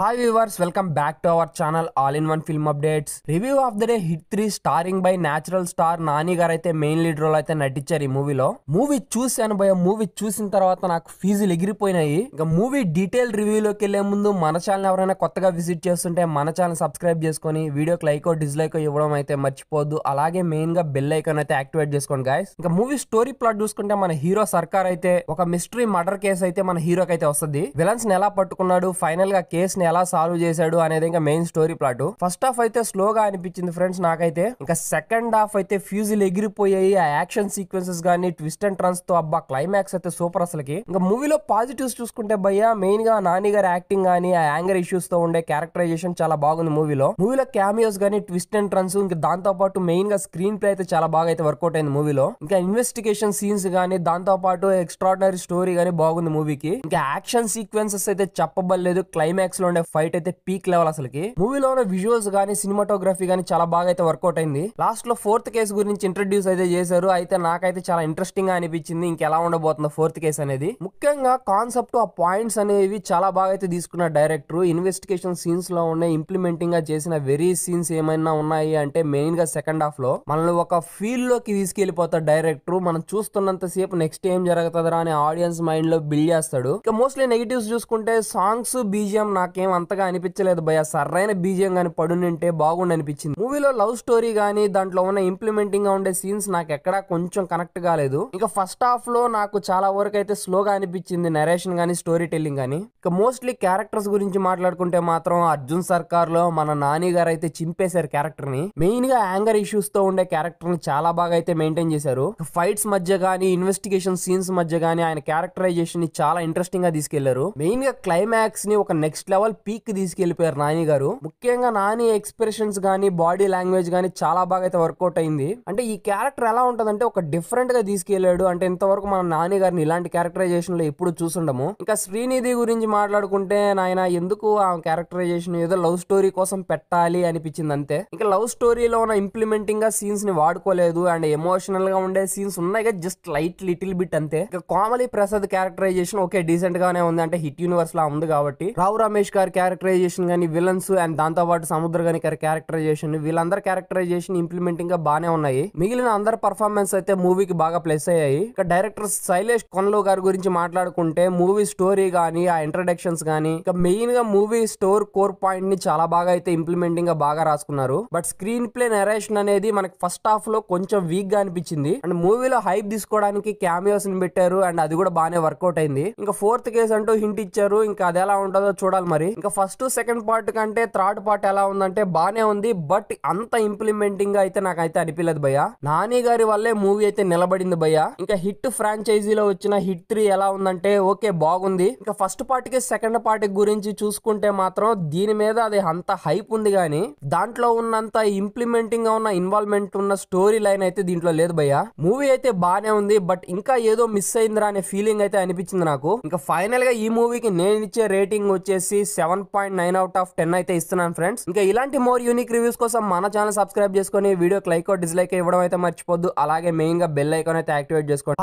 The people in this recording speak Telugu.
Hi viewers, welcome back to our channel All in One Film Updates. Review of the day Hit 3 starring by natural star Nani గారు అయితే మెయిన్ లీడ్ రోల్ అయితే నటించారు ఈ మూవీలో. మూవీ చూసాను భయ, మూవీ చూసిన తర్వాత నాకు ఫీజులు ఎగిరిపోయినాయి. ఇంకా మూవీ డీటెయిల్ రివ్యూలోకి వెళ్లే ముందు మన ఛానల్ ఎవరైనా కొత్తగా విజిట్ చేస్తుంటే మన ఛానల్ సబ్స్క్రైబ్ చేసుకొని వీడియోకి లైక్ డిస్లైక్ ఇవ్వడం అయితే మర్చిపోద్దు. అలాగే మెయిన్ గా బెల్ ఐకాన్ అయితే యాక్టివేట్ చేసుకోండి గైస్. ఇంకా మూవీ స్టోరీ ప్లాట్ చూసుకుంటే మన హీరో సర్కార్ అయితే ఒక మిస్టరీ మర్డర్ కేసు అయితే మన హీరోకి అయితే వస్తుంది. విలన్స్ ని ఎలా పట్టుకున్నాడు, ఫైనల్ గా కేసుని ఎలా సాల్వ్ చేశాడు అనేది ఇంకా main story plot. First half అయితే స్లోగా అనిపించింది ఫ్రెండ్స్ నాకైతే. ఇంకా సెకండ్ హాఫ్ అయితే ఫ్యూజులు ఎగిరిపోయాయి. ఆ యాక్షన్ సీక్వెన్సెస్ గానీ ట్విస్ట్ అండ్ టర్న్స్ తో అబ్బా క్లైమాక్స్ అయితే సూపర్ అసలుకి. ఇంకా మూవీలో పాజిటివ్స్ చూసుకుంటే భయ్యా మెయిన్ గా నాని గారి యాక్టింగ్ గానీ ఆ యాంగర్ ఇష్యూస్ తో ఉండే క్యారెక్టరైజేషన్ చాలా బాగుంది మూవీలో క్యామియోస్ గానీ ట్విస్ట్ అండ్ టర్న్స్ ఇంకా దాంతో పాటు మెయిన్ గా స్క్రీన్ ప్లే అయితే చాలా బాగా అయితే వర్కౌట్ అయింది మూవీలో. ఇంకా ఇన్వెస్టిగేషన్ సీన్స్ గానీ దాంతో పాటు ఎక్స్ట్రాడినరీ స్టోరీ గానీ బాగుంది మూవీకి. ఇంకా యాక్షన్ సీక్వెన్సెస్ అయితే చెప్పబడలేదు. క్లైమాక్స్ లో ఉండే ఫైట్ అయితే పీక్ లెవెల్ అసలుకి. మూవీలో ఉన్న విజువల్స్ గానీ సినిమాటోగ్రఫీ గానీ చాలా బాగా అయితే వర్కౌట్ అయింది. లాస్ట్ లో ఫోర్త్ కేసు గురించి ఇంట్రడ్యూస్ అయితే చేశారు. అయితే నాకైతే చాలా ఇంట్రెస్టింగ్ గా అనిపించింది ఇంకెలా ఉండబోతుందో ఫోర్త్ కేసు అనేది. ముఖ్యంగా కాన్సెప్ట్ ఆ పాయింట్స్ అనేవి చాలా బాగా అయితే తీసుకున్న డైరెక్టర్. ఇన్వెస్టిగేషన్ సీన్స్ లో ఉన్న ఇంప్లిమెంటింగ్ గా చేసిన వెరీ సీన్స్ ఏమైనా ఉన్నాయి అంటే మెయిన్ గా సెకండ్ హాఫ్ లో మనల్ని ఒక ఫీల్ లోకి తీసుకెళ్లిపోతాడు డైరెక్టర్. మనం చూస్తున్నంత సేపు నెక్స్ట్ ఏం జరుగుతుందా అని ఆడియన్స్ మైండ్ లో బిల్డ్ చేస్తాడు. ఇక మోస్ట్లీ నెగిటివ్స్ చూసుకుంటే సాంగ్స్ బీజిఎం నాకేం అంతగా అనిపించలేదు భయ. సరైన బీజిఎం గానీ పడునింటే బాగుండి అనిపించింది. మూవీలో లవ్ స్టోరీ గానీ దాంట్లో ఉన్న ఇంప్లిమెంటింగ్ గా ఉండే సీన్స్ నాకు ఎక్కడా కొంచెం కనెక్ట్ కాలేదు. ఇక ఫస్ట్ హాఫ్ లో నాకు చాలా వరకు అయితే స్లోగా అనిపించింది నరేషన్ గానీ స్టోరీ టెల్లింగ్ గానీ. ఇక మోస్ట్లీ క్యారెక్టర్స్ గురించి మాట్లాడుకుంటే మాత్రం అర్జున్ సర్కార్ లో మన నాని గారు అయితే చింపేశారు క్యారెక్టర్ ని. మెయిన్ గా యాంగర్ ఇష్యూస్ తో ఉండే క్యారెక్టర్ ని చాలా బాగా అయితే మెయింటైన్ చేశారు. ఫైట్స్ మధ్య గానీ ఇన్వెస్టిగేషన్ సీన్స్ మధ్య గానీ ఆయన క్యారెక్టరైజేషన్ ని చాలా ఇంట్రెస్టింగ్ గా తీసుకెళ్లారు. మెయిన్ గా క్లైమాక్స్ ని ఒక నెక్స్ట్ లెవెల్ పీక్ తీసుకెళ్లిపోయారు నాని గారు. ముఖ్యంగా నాని ఎక్స్ప్రెషన్స్ గానీ బాడీ లాంగ్వేజ్ గానీ చాలా బాగా అయితే వర్కౌట్ అయింది. అంటే ఈ క్యారెక్టర్ ఎలా ఉంటదంటే ఒక డిఫరెంట్ గా తీసుకెళ్లాడు. అంటే ఇంతవరకు మన నాని గారిని ఇలాంటి క్యారెక్టరైజేషన్ లో ఎప్పుడు చూసుండము. ఇంకా శ్రీనిధి గురించి మాట్లాడుకుంటే నాయన ఎందుకు ఆ క్యారెక్టరైజేషన్ ఏదో లవ్ స్టోరీ కోసం పెట్టాలి అనిపించింది అంతే. ఇంకా లవ్ స్టోరీలో ఉన్న ఇంప్లిమెంటింగ్ గా సీన్స్ ని వాడుకోలేదు. అండ్ ఎమోషనల్ గా ఉండే సీన్స్ ఉన్నాయి జస్ట్ లైట్ లిటిల్ బిట్ అంతే. ఇంకా Komali Prasad characterization okay decent గానే ఉంది. అంటే హిట్ యూనివర్స్ లా ఉంది కాబట్టి. రావు రమేష్ గారి క్యారెక్టరైజేషన్ గానీ విలన్స్ అండ్ దాంతో పాటు సముద్ర గాని క్యారెక్టరైజేషన్ వీళ్ళందరి క్యారెక్టరైజేషన్ ఇంప్లిమెంటింగ్ గా బానే ఉన్నాయి. మిగిలిన అందరి పర్ఫార్మెన్స్ అయితే మూవీకి బాగా ప్లస్ అయ్యాయి. ఇక డైరెక్టర్ శైలేష్ కొన్లో గారి గురించి మాట్లాడుకుంటే మూవీ స్టోరీ గానీ ఆ ఇంట్రడక్షన్స్ గానీ ఇక మెయిన్ గా మూవీ స్టోర్ కోర్ పాయింట్ ని చాలా బాగా అయితే ఇంప్లిమెంటింగ్ గా బాగా రాసుకున్నారు. బట్ స్క్రీన్ ప్లే నరేషన్ అనేది మనకి ఫస్ట్ హాఫ్ లో కొంచెం వీక్ గా అనిపించింది. అండ్ మూవీలో హైప్ తీసుకోవడానికి క్యామియోస్ ని పెట్టారు అండ్ అది కూడా బాగానే వర్కౌట్ అయింది. ఇంకా ఫోర్త్ కేసు అంటూ హింట్ ఇచ్చారు. ఇంకా అది ఎలా ఉంటుందో చూడాలి మరి. ఇంకా ఫస్ట్ సెకండ్ పార్ట్ కంటే థర్డ్ పార్ట్ ఎలా ఉందంటే బానే ఉంది. బట్ అంత ఇంప్లిమెంటింగ్ గా అయితే నాకైతే అనిపించలేదు భయ్య. నాని గారి వల్లే మూవీ అయితే నిలబడింది భయ్య. ఇంకా హిట్ ఫ్రాంచైజీలో వచ్చిన హిట్ 3 ఎలా ఉందంటే ఓకే బాగుంది. ఇంకా ఫస్ట్ పార్ట్ కి సెకండ్ పార్ట్ గురించి చూసుకుంటే మాత్రం దీని మీద అది అంత హైప్ ఉంది గానీ దాంట్లో ఉన్నంత ఇంప్లిమెంటింగ్ గా ఉన్న ఇన్వాల్వ్మెంట్ ఉన్న స్టోరీ లైన్ అయితే దీంట్లో లేదు భయ్య. మూవీ అయితే బానే ఉంది బట్ ఇంకా ఏదో మిస్ అయిందిరా అనే ఫీలింగ్ అయితే అనిపించింది నాకు. ఇంకా ఫైనల్ గా ఈ మూవీకి నేను ఇచ్చే రేటింగ్ వచ్చేసి 7.9/10 అయితే ఇస్తున్నాను ఫ్రెండ్స్. ఇంకా ఇలాంటి మోర్ యూనిక్ రివ్యూస్ కోసం మన ఛానల్ సబ్స్క్రైబ్ చేసుకొని వీడియోకి లైక్ డిస్లైక్ ఇవ్వడం అయితే మర్చిపోద్దు. అలాగే మెయిన్ గా బెల్ ఐకాన్ అయితే యాక్టివేట్ చేసుకోండి.